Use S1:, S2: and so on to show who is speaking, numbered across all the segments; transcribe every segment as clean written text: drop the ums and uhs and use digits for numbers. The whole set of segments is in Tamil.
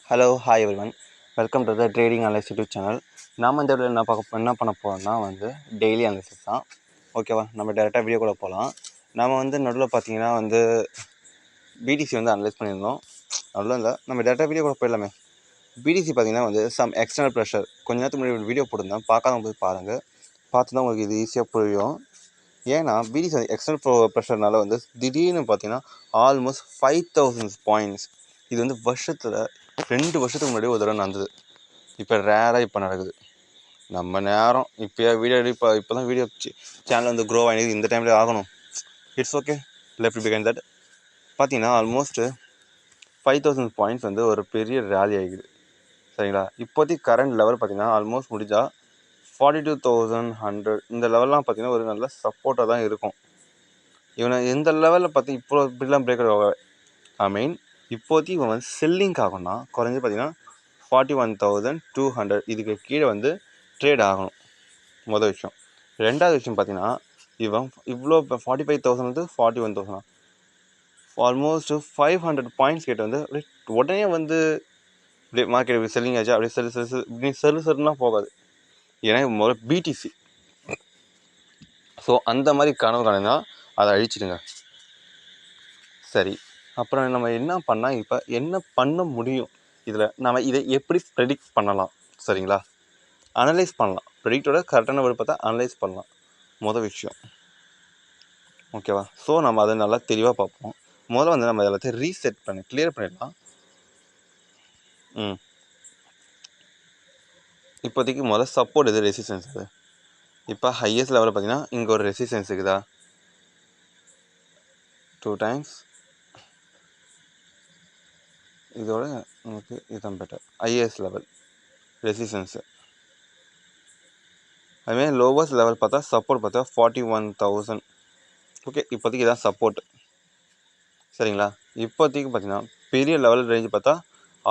S1: Hello hi everyone, welcome to the trading analyst YouTube channel. நாம் இந்த வீடியோவில் என்ன பண்ண போகிறோம்னா டெய்லி அனலிசிஸ் தான். ஓகேவா, நம்ம டேரெக்டாக வீடியோ கூட போகலாம். நம்ம நடுவில் பார்த்தீங்கன்னா பிடிசி அனலைஸ் பண்ணியிருந்தோம். நடுவில் இல்லை, நம்ம டேரெக்டாக வீடியோ கூட போயிடலாமே. பிடிசி பார்த்தீங்கன்னா சம் எக்ஸ்டர்னல் ப்ரெஷர் கொஞ்ச நேரத்துக்கு முன்னாடி வீடியோ போட்டிருந்தேன், பார்க்காதவங்க போய் பாருங்கள். பார்த்து தான் உங்களுக்கு இது ஈஸியாக புரியும். ஏன்னா பிடிசி எக்ஸ்டர்னல் ப்ரெஷர்னால திடீர்னு பார்த்தீங்கன்னா ஆல்மோஸ்ட் 5000 பாயிண்ட்ஸ். இது வருஷத்தில் 2 வருஷத்துக்கு முன்னாடி ஒரு தடவை நடந்தது. இப்போ ரேராக இப்போ நடக்குது. நம்ம நேரம் இப்போ வீடியோ இப்போ தான் வீடியோ சேனல் க்ரோ ஆகிடுது. இந்த டைம்லேயே ஆகணும். It's okay, left behind that. பார்த்தீங்கன்னா ஆல்மோஸ்ட் 5000 பாயிண்ட்ஸ் ஒரு பெரிய ரேலி ஆகிடுது. சரிங்களா, இப்போதைக்கு கரண்ட் லெவல் பார்த்தீங்கன்னா ஆல்மோஸ்ட் முடிஞ்சால் 42,100 இந்த லெவல்லாம் பார்த்தீங்கன்னா ஒரு நல்ல சப்போர்ட்டாக தான் இருக்கும். இவனை எந்த லெவலில் பார்த்து இப்படிலாம் பிரேக் ஐ மீன் இப்போதைக்கு இவன் செல்லிங் ஆகும்னா குறைஞ்சி பார்த்தீங்கன்னா 41,200 இதுக்கு கீழே ட்ரேட் ஆகணும். மொதல் விஷயம். ரெண்டாவது விஷயம் பார்த்தீங்கன்னா இவன் இவ்வளோ இப்போ 45,000 41,000 ஆல்மோஸ்ட் 500 பாயிண்ட்ஸ் கிட்ட அப்படியே உடனே அப்படியே மார்க்கெட் செல்லிங் ஆச்சு. அப்படியே செல்லுலாம் போகாது. ஏன்னா முதல்ல பிடிசி. ஸோ அந்த மாதிரி கனவு காணுன்னா அதை அழிச்சிடுங்க. சரி, அப்புறம் நம்ம என்ன பண்ணால் இப்போ என்ன பண்ண முடியும் இதில்? நம்ம இதை எப்படி ப்ரெடிக்ட் பண்ணலாம்? சரிங்களா, அனலைஸ் பண்ணலாம். ப்ரெடிக்டோட கரெக்டான வேர்டு பார்த்தா அனலைஸ் பண்ணலாம். மொதல் விஷயம். ஓகேவா, ஸோ நம்ம அதை நல்லா தெளிவாக பார்ப்போம். முதல்ல நம்ம எல்லாத்தையும் ரீசெட் பண்ணி கிளியர் பண்ணிடலாம். இப்போதைக்கு முதல்ல சப்போர்ட் இது, ரெசிஸ்டன்ஸ் இது. இப்போ ஹையஸ்ட் லெவலில் பார்த்தீங்கன்னா இங்கே ஒரு ரெசிஸ்டன்ஸ் இருக்குதா, 2 times. இதோட நமக்கு இதுதான் பெட்டர். Highest level resistance. அதுமாதிரி லோவஸ்ட் லெவல் பார்த்தா சப்போர்ட் பார்த்தா 41,000. ஓகே, இப்போதைக்கு இதான் சப்போர்ட். சரிங்களா, இப்போதைக்கு பார்த்தீங்கன்னா பெரிய லெவல் ரேஞ்சு பார்த்தா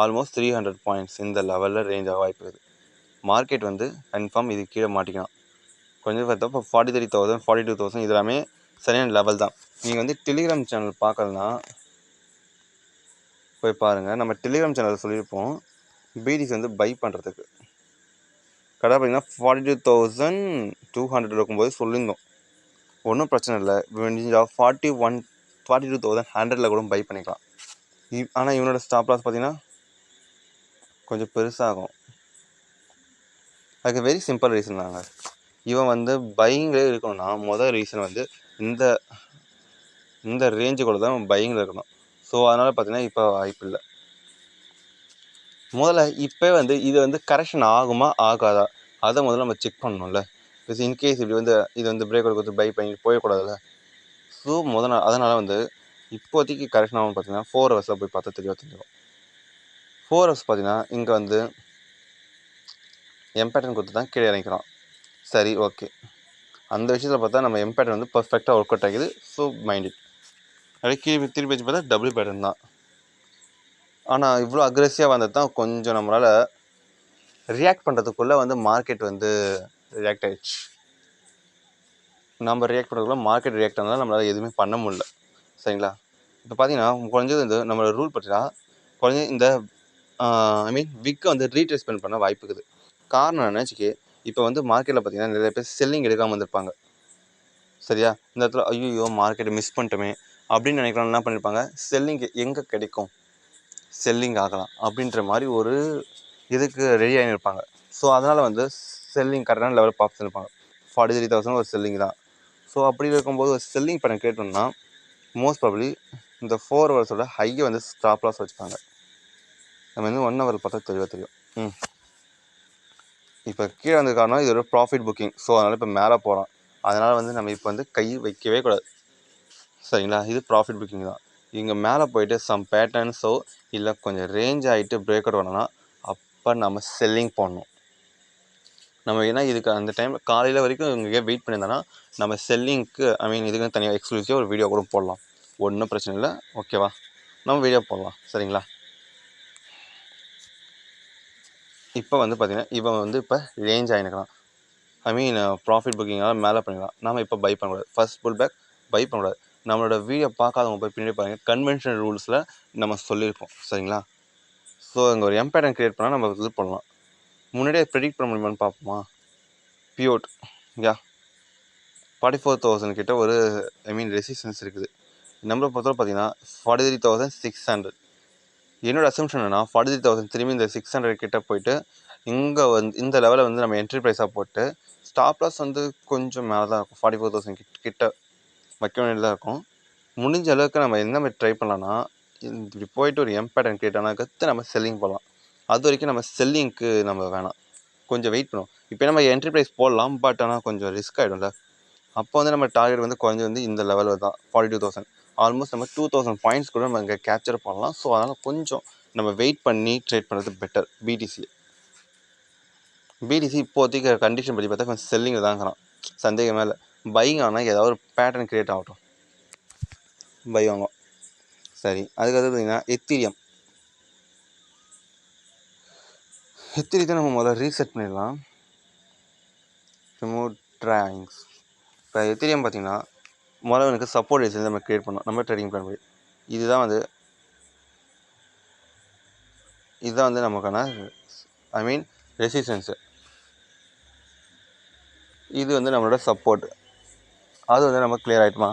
S1: ஆல்மோஸ்ட் 300 பாயிண்ட்ஸ் இந்த லெவலில் ரேஞ்ச் ஆக வாய்ப்பு இருக்குது. மார்க்கெட் கன்ஃபார்ம் இது கீழே மாட்டிக்கலாம். கொஞ்சம் பார்த்தா இப்போ 43,000 42,000 இது எல்லாமே சரியான லெவல் தான். நீங்கள் டெலிகிராம் சேனல் பார்க்கலன்னா போய் பாருங்கள். நம்ம டெலிகிராம் சேனல் சொல்லியிருப்போம் பிடிசி பை பண்ணுறதுக்கு. கடை பார்த்தீங்கன்னா 42,200 இருக்கும்போது சொல்லியிருந்தோம். ஒன்றும் பிரச்சனை இல்லை, 42,100 கூட பை பண்ணிக்கலாம். ஆனால் இவனோட ஸ்டாப் லாஸ் பார்த்தீங்கன்னா கொஞ்சம் பெருசாகும். அதுக்கு வெரி சிம்பிள் ரீசன் தாங்க. இவன் பையிங்லேயே இருக்கணும்னா மொதல் ரீசன் இந்த இந்த ரேஞ்சுக்குள்ள தான் பையிங்கில் இருக்கணும். ஸோ அதனால் பார்த்தீங்கன்னா இப்போ வாய்ப்பு இல்லை. முதல்ல இப்போ இது கரெக்ஷன் ஆகுமா ஆகாதா அதை முதல்ல நம்ம செக் பண்ணணும்ல. இன்கேஸ் இப்படி இது பிரேக் கொடுத்து பை பண்ணி போயிடக்கூடாதுல்ல. ஸோ அதனால் இப்போதைக்கு கரெக்ஷன் ஆகும் பார்த்தீங்கன்னா 4 ஹவர்ஸில் போய் பார்த்தா தெளிவாக தெரிஞ்சிடும். 4 ஹவர்ஸ் பார்த்தீங்கன்னா இங்கே எம்பேட்டர்ன் கொடுத்து தான் கீழே இறங்கிக்கிறோம். சரி, ஓகே, அந்த விஷயத்தில் பார்த்தா நம்ம எம்பேட்டர்ன் பர்ஃபெக்டாக ஒர்க் அவுட் ஆகிது. So mind it. அப்படியே கீழே திருப்பி வச்சு பார்த்தா டபுள் பேட்டர்ன் தான். ஆனால் இவ்வளோ அக்ரெசிவாக வந்தது தான் கொஞ்சம் நம்மளால் ரியாக்ட் பண்ணுறதுக்குள்ளே மார்க்கெட் ரியாக்ட் ஆகிடுச்சு. நம்ம ரியாக்ட் பண்ணுறதுக்குள்ள மார்க்கெட் ரியாக்ட் ஆனதால் நம்மளால் எதுவுமே பண்ண முடியல. சரிங்களா, இப்போ பார்த்தீங்கன்னா குறைஞ்சது நம்மளோட ரூல் பார்த்தீங்கன்னா குறைஞ்சது இந்த ஐ மீன் விக்கை ரீட்ரேஸ்மெண்ட் பண்ண வாய்ப்பு இருக்குது. காரணம் என்னச்சுக்கு இப்போ மார்க்கெட்டில் பார்த்தீங்கன்னா நிறைய பேர் செல்லிங் எடுக்காமல் வந்திருப்பாங்க. சரியா, இந்த இடத்துல ஐயோ மார்க்கெட்டை மிஸ் பண்ணிட்டோமே அப்படின்னு நினைக்கிறவங்க என்ன பண்ணியிருப்பாங்க, செல்லிங் எங்கே கிடைக்கும், செல்லிங் ஆகலாம் அப்படின்ற மாதிரி ஒரு இதுக்கு ரெடி ஆகியிருப்பாங்க. ஸோ அதனால் செல்லிங் கரெக்டான லெவலில் பார்த்து இருப்பாங்க. 43,000 ஒரு செல்லிங் தான். ஸோ அப்படி இருக்கும்போது ஒரு செல்லிங் பண்ண கேட்டோம்னா மோஸ்ட் ப்ராபப்ளி இந்த 4 ஹவர்ஸோட ஹையை ஸ்டாப் லாஸ் வச்சுப்பாங்க. நம்ம 1 ஹவர் பார்த்தா தெளிவாக தெரியும். இப்போ கீழே வந்த காரணம் இது ஒரு ப்ராஃபிட் புக்கிங். ஸோ அதனால் இப்போ மேலே போகிறோம். அதனால் நம்ம இப்போ கை வைக்கவே கூடாது. சரிங்களா, இது ப்ராஃபிட் புக்கிங் தான். இங்கே மேலே போயிட்டு சம் பேட்டர்ன்ஸோ இல்லை கொஞ்சம் ரேஞ்ச் ஆகிட்டு பிரேக் அவுட் வரணும்னா அப்போ நம்ம செல்லிங் போடணும். நம்ம ஏன்னா இதுக்கு அந்த டைம் காலையில் வரைக்கும் இங்கே வெயிட் பண்ணியிருந்தோன்னா நம்ம செல்லிங்க்கு ஐ மீன் இதுக்கு தனியாக எக்ஸ்க்ளூசிவாக ஒரு வீடியோ கூட போடலாம். ஒன்றும் பிரச்சனை இல்லை. ஓகேவா, நம்ம வீடியோ போடலாம். சரிங்களா, இப்போ பார்த்தீங்கன்னா இவன் இப்போ ரேஞ்ச் ஆகிருக்கலாம். ஐ மீன் ப்ராஃபிட் புக்கிங்காக மேலே பண்ணிக்கலாம். நம்ம இப்போ பை பண்ணக்கூடாது. ஃபர்ஸ்ட் புல் பேக் பை பண்ணக்கூடாது. நம்மளோட வீடியோ பார்க்காதவங்க போய் பின்னாடி பாருங்கள். கன்வென்ஷனல் ரூல்ஸில் நம்ம சொல்லியிருப்போம். சரிங்களா, ஸோ இங்கே ஒரு எம் பேட்டர்ன் க்ரியேட் பண்ணால் நம்ம இது பண்ணலாம். முன்னாடியே ப்ரெடிக்ட் பண்ண முடியுமான்னு பார்ப்போமா? பியோட் யா 44,000 கிட்ட ஒரு ரெசிஸ்டன்ஸ் இருக்குது. நம்மளை பொறுத்தவரை பார்த்தீங்கன்னா 43,600. என்னோட அசம்ஷன் என்னன்னா 43,000 திரும்பி இந்த 600 கிட்ட போயிட்டு இங்கே வந்து இந்த லெவலில் வந்து நம்ம என்ட்ரி ப்ரைஸாக போட்டு ஸ்டாப் லாஸ் வந்து கொஞ்சம் மேலே தான் இருக்கும். 44,000 கிட்ட வைக்க வேண்டியதாக இருக்கும். முடிஞ்ச அளவுக்கு நம்ம என்ன மாதிரி ட்ரை பண்ணலாம்னா இப்படி போயிட்டு ஒரு எம் பேட்டர்ன் கிரியேட் கற்று நம்ம செல்லிங் போடலாம். அது வரைக்கும் நம்ம செல்லிங்க்கு நம்ம வேணாம், கொஞ்சம் வெயிட் பண்ணுவோம். இப்போ நம்ம என்ட்ரி ப்ரைஸ் போடலாம், பட் ஆனால் கொஞ்சம் ரிஸ்க் ஆகிடும்ல. அப்போ வந்து நம்ம டார்கெட் வந்து குறைஞ்சி வந்து இந்த லெவலில் தான் 42,000. ஆல்மோஸ்ட் நம்ம 2,000 பாயிண்ட்ஸ் கூட நம்ம இங்கே கேப்சர் பண்ணலாம். ஸோ அதனால் கொஞ்சம் நம்ம வெயிட் பண்ணி ட்ரேட் பண்ணுறது பெட்டர். பிடிசி இப்போதைக்கு கண்டிஷன் பற்றி பார்த்தா கொஞ்சம் செல்லிங்கில் தான் இருக்கிறான், சந்தேகமே இல்லை. பையிங் ஆனால் ஏதாவது ஒரு பேட்டர்ன் க்ரியேட் ஆகட்டும், பை வாங்குவோம். சரி, அதுக்கடுத்து பார்த்தீங்கன்னா எத்திரியத்தை நம்ம முதல்ல ரீசெட் பண்ணிடலாம். Remove drawings. இப்போ எத்திரியம் பார்த்தீங்கன்னா முதல்ல எனக்கு சப்போர்ட் ரேஞ்ச் நம்ம க்ரியேட் பண்ணோம் நம்ம ட்ரேடிங் பிளான் படி. இதுதான் வந்து நமக்கான ரெசிஸ்டன்ஸு. இது வந்து நம்மளோட சப்போர்ட். அது வந்து நம்ம கிளியர் ஆகிட்டுமா?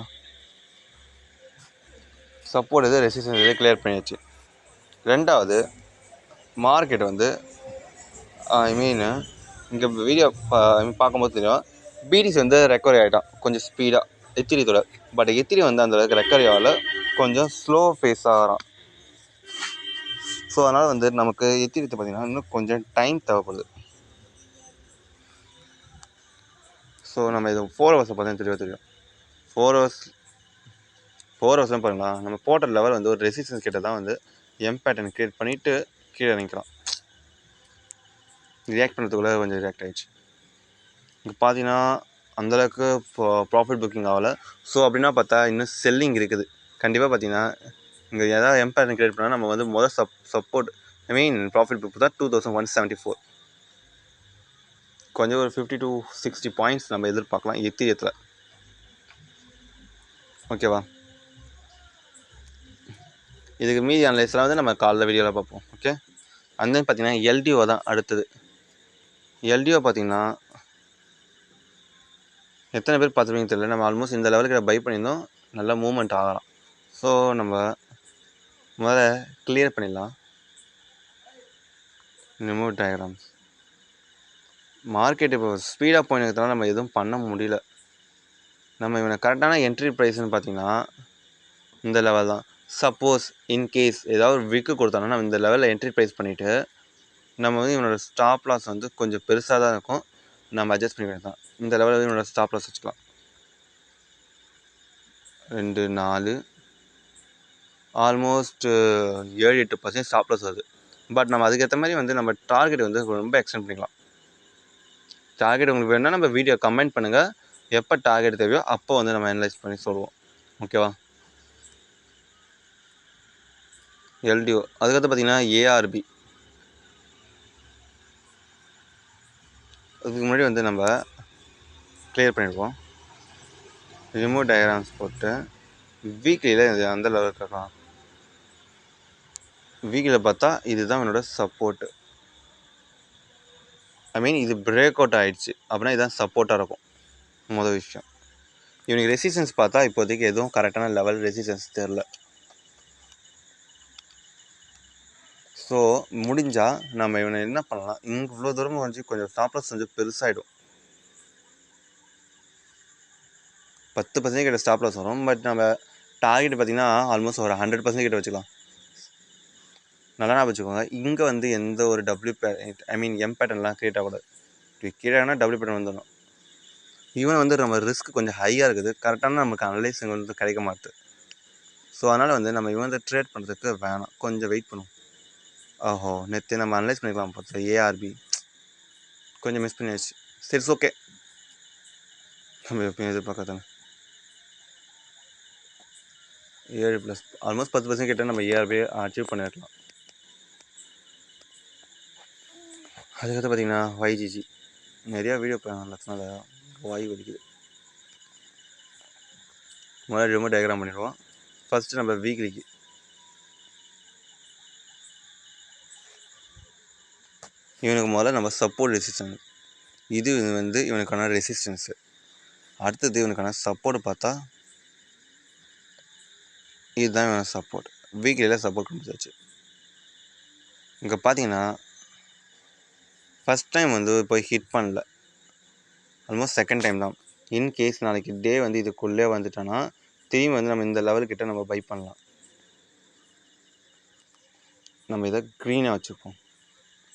S1: சப்போர்ட் இது ரெசிஸ்டன்ஸ் இது கிளியர் பண்ணியாச்சு. ரெண்டாவது மார்க்கெட் வந்து இங்கே வீடியோ பார்க்கும்போது தெரியும், பிடிசி வந்து ரெக்கவரி ஆகிட்டான் கொஞ்சம் ஸ்பீடாக எத்திரியத்தோட. பட் எத்திரி வந்து அந்த அளவுக்கு ரெக்கவரி ஆகல, கொஞ்சம் ஸ்லோ ஃபேஸ் ஆகிறான். ஸோ அதனால் வந்து நமக்கு எத்திரியத்தை பார்த்திங்கன்னா இன்னும் கொஞ்சம் டைம் தேவைப்படுது. ஸோ நம்ம இது 4 ஹவர்ஸை பார்த்தீங்கன்னா தெரியும். 4 ஹவர்ஸ்லாம் பாருங்களா, நம்ம போட்ட லெவல் வந்து ஒரு ரெசிஸ்டன்ஸ் கிட்ட தான் வந்து எம் பேட்டர்ன் க்ரியேட் பண்ணிவிட்டு கீழே நிற்கிறான். ரியாக்ட் பண்ணுறதுக்குள்ளே கொஞ்சம் ரியாக்ட் ஆகிடுச்சு. இங்கே பார்த்தீங்கன்னா அந்தளவுக்கு ப்ராஃபிட் புக்கிங் ஆகலை. ஸோ அப்படின்னா பார்த்தா இன்னும் செல்லிங் இருக்குது கண்டிப்பாக. பார்த்தீங்கன்னா இங்கே ஏதாவது எம் பேட்டர்ன் க்ரியேட் பண்ணால் நம்ம வந்து முதல் சப்போர்ட் ப்ராஃபிட் புக் தான் 2174. கொஞ்சம் ஒரு 50 to 60 பாயிண்ட்ஸ் நம்ம எதிர்பார்க்கலாம் எத்திரியத்தில். ஓகேவா? இதுக்கு மீதி அனலைஸ்லாம் வந்து நம்ம காலைல வீடியோவில் பார்ப்போம். ஓகே, அந்த பார்த்தீங்கன்னா எல்டிஓ தான் அடுத்தது. எல்டிஓ பார்த்தீங்கன்னா எத்தனை பேர் பார்த்துருப்பீங்கன்னு தெரியல, நம்ம ஆல்மோஸ்ட் இந்த லெவலுக்கு பை பண்ணியிருந்தோம், நல்லா மூவ்மெண்ட் ஆகலாம். ஸோ நம்ம முதல்ல கிளியர் பண்ணிடலாம். Remove diagrams. மார்க்கெட் இப்போ ஸ்பீடாக போயினதுனால நம்ம எதுவும் பண்ண முடியல. நம்ம இவனை கரெக்டான என்ட்ரி ப்ரைஸ்ன்னு பார்த்தீங்கன்னா இந்த லெவல் தான். சப்போஸ் இன்கேஸ் ஏதாவது ஒரு விக்கு கொடுத்தாங்கன்னா நம்ம இந்த லெவலில் என்ட்ரி ப்ரைஸ் பண்ணிவிட்டு நம்ம வந்து இவனோட ஸ்டாப் லாஸ் வந்து கொஞ்சம் பெருசாக தான் இருக்கும், நம்ம அட்ஜஸ்ட் பண்ணி தான் இந்த லெவலில் வந்து இவனோட ஸ்டாப் லாஸ் வச்சுக்கலாம். 2 4 ஆல்மோஸ்ட் 7-8% ஸ்டாப் லாஸ் வருது. பட் நம்ம அதுக்கேற்ற மாதிரி வந்து நம்ம டார்கெட் வந்து ரொம்ப எக்ஸ்டெண்ட் பண்ணிக்கலாம். டார்கெட் உங்களுக்கு வேணும்னா நம்ம வீடியோ கமெண்ட் பண்ணுங்கள், எப்போ டார்கெட் தேவையோ அப்போ வந்து நம்ம அனலைஸ் பண்ணி சொல்லுவோம். ஓகேவா? எல்டிஓ. அதுக்கடுத்து பார்த்தீங்கன்னா ஏஆர்பி. அதுக்கு முன்னாடி வந்து நம்ம கிளியர் பண்ணிடுவோம். ரிமூவ் டயக்ராம்ஸ் போட்டு வீக்லியில் இது அந்த லெவலுக்கு இருக்கலாம். வீக்கில் பார்த்தா இதுதான் என்னோட சப்போர்ட்டு. இது பிரேக் அவுட் ஆகிடுச்சு அப்படின்னா இதுதான் சப்போர்ட்டாக இருக்கும். முதல் விஷயம். இவனுக்கு ரெசிஸ்டன்ஸ் பார்த்தா இப்போதைக்கு எதுவும் கரெக்டான லெவல் ரெசிஸ்டன்ஸ் தெரில. ஸோ முடிஞ்சால் நம்ம இவனை என்ன பண்ணலாம், இவ்வளோ தூரமாக வந்து கொஞ்சம் ஸ்டாப் லாஸ் கொஞ்சம் பெருசாகிடும். 10% கிட்ட ஸ்டாப் லாஸ் வரும். பட் நம்ம டார்கெட் பார்த்திங்கன்னா ஆல்மோஸ்ட் ஒரு 100% கிட்ட வச்சுக்கலாம். நல்லா வச்சுக்கோங்க, இங்கே வந்து எந்த ஒரு எம் பேட்டர்ன்லாம் க்ரியேட் ஆகக்கூடாது. கீழேனா டபிள்யூ பேட்டர்ன் வந்துடும். ஈவன் வந்து நம்ம ரிஸ்க் கொஞ்சம் ஹையாக இருக்குது, கரெக்டான நமக்கு அனலைசிங் வந்து கிடைக்க மாட்டுது. ஸோ அதனால் வந்து நம்ம இவன் வந்து ட்ரேட் பண்ணுறதுக்கு வேணாம், கொஞ்சம் வெயிட் பண்ணுவோம். ஓஹோ, நேற்று நம்ம அனலைஸ் பண்ணிக்கலாம் பார்த்தா ஏஆர்பி கொஞ்சம் மிஸ் பண்ணியாச்சு. சரி, ஓகே, நம்ம எப்பயும் எதிர்பார்க்காதாங்க 7+ ஆல்மோஸ்ட் 10% கிட்ட நம்ம ஏஆர்பியை அச்சீவ் பண்ணிடலாம். அதுக்கடுத்து பார்த்திங்கன்னா YGG. நிறையா வீடியோ பண்ணதுனால வாய் வலிக்குது. முதல்ல ரிமூவ் டயக்ராம் பண்ணிடுவோம். ஃபஸ்ட்டு நம்ம வீக்லிக்கு இவனுக்கு முதல்ல நம்ம சப்போர்ட் ரெசிஸ்டன்ஸ், இது வந்து இவனுக்கான ரெசிஸ்டன்ஸு. அடுத்தது இவனுக்கான சப்போர்ட் பார்த்தா இதுதான் இவன் சப்போர்ட். வீக்லியில் சப்போர்ட் கண்டுச்சாச்சு. இங்கே பார்த்தீங்கன்னா ஃபஸ்ட் டைம் வந்து போய் ஹிட் பண்ணல, ஆல்மோஸ்ட் செகண்ட் டைம் தான். இன்கேஸ் நாளைக்கு டே வந்து இதுக்குள்ளே வந்துட்டோன்னா திரும்பி வந்து நம்ம இந்த லெவல்கிட்ட நம்ம பை பண்ணலாம். நம்ம இதை க்ரீனாக வச்சுருப்போம்,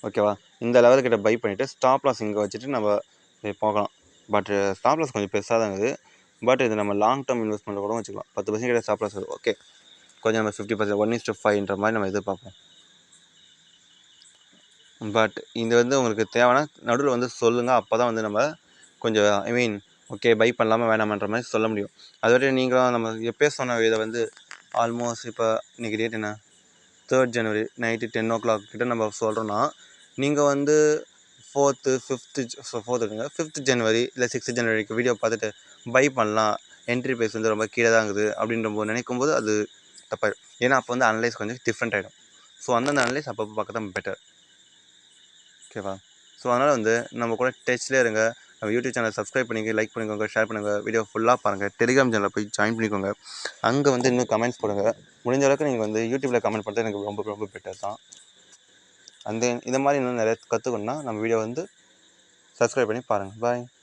S1: ஓகேவா? இந்த லெவல்கிட்ட பை பண்ணிவிட்டு ஸ்டாப் லாஸ் இங்கே வச்சுட்டு நம்ம போகலாம். பட் ஸ்டாப் லாஸ் கொஞ்சம் பெருசாக தான் இருக்குது. பட் இது நம்ம லாங் டேர்ம் இன்வெஸ்ட்மெண்ட்டில் கூட வச்சுக்கலாம். 10% கிட்ட ஸ்டாப் லாஸ் வரும். ஓகே, கொஞ்சம் நம்ம 50% 1:5 மாதிரி நம்ம எதிர்பார்ப்போம். பட் இது வந்து உங்களுக்கு தேவைன்னா நடுவில் வந்து சொல்லுங்கள். அப்போ தான் வந்து நம்ம கொஞ்சம் ஓகே பை பண்ணலாமா வேணாமன்ற மாதிரி சொல்ல முடியும். அதுவரை நீங்களும் நம்ம எப்போ சொன்ன இதை வந்து ஆல்மோஸ்ட் இப்போ இன்றைக்கி டேட் என்ன, 3rd January நைட்டு 10 o'clock கிட்ட நம்ம சொல்கிறோன்னா நீங்கள் வந்து 4th 5th January இல்லை 6th January வீடியோ பார்த்துட்டு பை பண்ணலாம், என்ட்ரி ப்ரைஸ் வந்து ரொம்ப கீழே தான் இருக்குது அப்படின்ற போது நினைக்கும்போது அது தப்பாயிடும். ஏன்னா அப்போ வந்து அனலைஸ் கொஞ்சம் டிஃப்ரெண்ட் ஆகிடும். ஸோ அந்தந்த அனலைஸ் அப்பப்போ பார்க்க தான் பெட்டர், ஓகேவா? ஸோ அதனால் வந்து நம்ம கூட டச்லேயே இருங்க. நம்ம யூடியூப் சேனல் சப்ஸ்கிரைப் பண்ணிக்க, லைக் பண்ணிக்கோங்க, ஷேர் பண்ணுங்கள், வீடியோ ஃபுல்லாக பாருங்கள். டெலிகிராம் சேனலில் போய் ஜாயின் பண்ணிக்கோங்க. அங்கே வந்து இன்னும் கமெண்ட்ஸ் போடுங்க. முடிஞ்ச அளவுக்கு நீங்கள் வந்து யூடியூப்பில் கமெண்ட் பண்ணுறது எனக்கு ரொம்ப ரொம்ப பெட்டர் தான். இந்த மாதிரி இன்னும் நிறைய கற்றுக்கணுன்னா நம்ம வீடியோ வந்து சப்ஸ்கிரைப் பண்ணி பாருங்கள். பாய்.